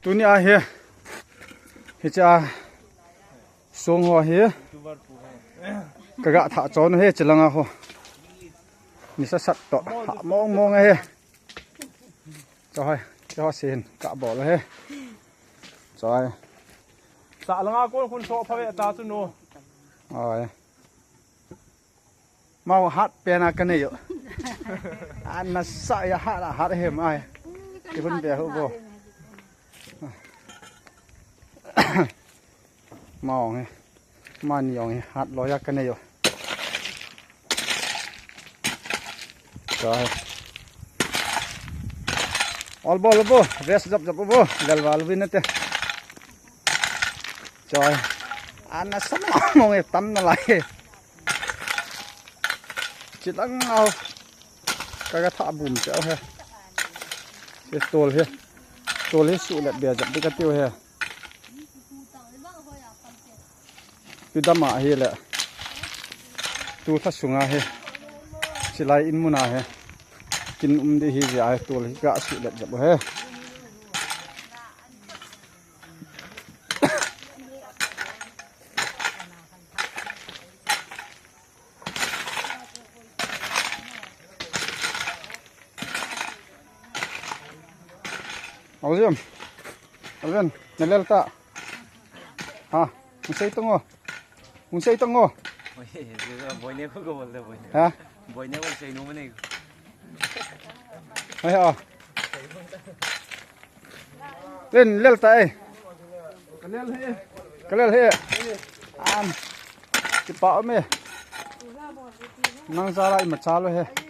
ตัวนี้เฮียเฮจะส่งหัวเฮียกะกะถาจอนเฮจะลังอ่ะhoนี่สัตว์ต่อมองเฮจอยเสียนกะบ่แล้วเฮจอยสะลังอ่ะคนโซพะเวตาตุโนอ้อยมาหัดเปียนากันนี่อยู่อันน่ะสะอย่าหัดเฮมอ้ายที่เพิ่นเปียฮู้บ่มองไงมานี่องหัดรอยักกันอยู่จอยออลบอลบ่เรสจับบ่กลวาลวินเตจอยอันน่ะสมองไงตั้มนั่นไหลจิตลังเอากะกะทะบุ่มเจ้าเฮเฮ็ดตัวเฮสุละเบียจับดิกะติวเฮคือดำมาเฮแหละตัวทัศงาเฮสิไลอินมุนาเฮกินดีเฮจะตัวเลยกะสุละจับเฮเอาเรื่องนั่นแหละตาฮะมึงใส่ตรงอ่ะboyne ko bolde boyne ha boyne bol sei no mane hai ha lên lel ta ai kalel he an ki pa me nang sara I machalo he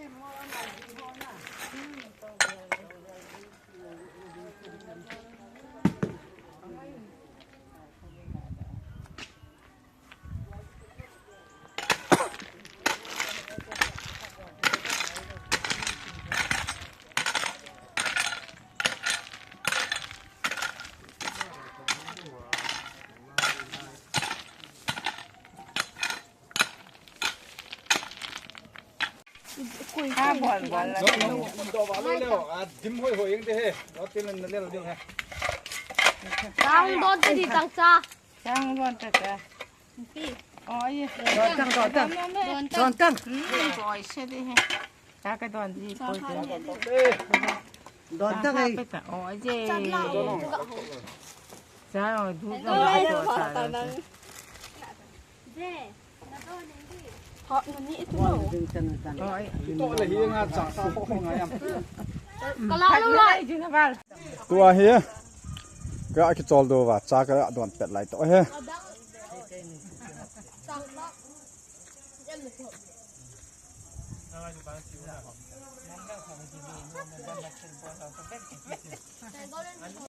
bol do ba lo dim hoi ing de he lo tin le lo ding he Tang don ti tang cha. Tang don ta ka. Pi. Oi. Don tang. Boy se de he. Ta ka don di boy de. Don tang ai. Oi je. Cha oi du Je. Na do ni di. Họ ni tu lo. Oi. to le hi nga cha sa ho nga yam Ka la lu lai. Ju na bal. tua hi ka ki chol do wa cha ka don pet lai to he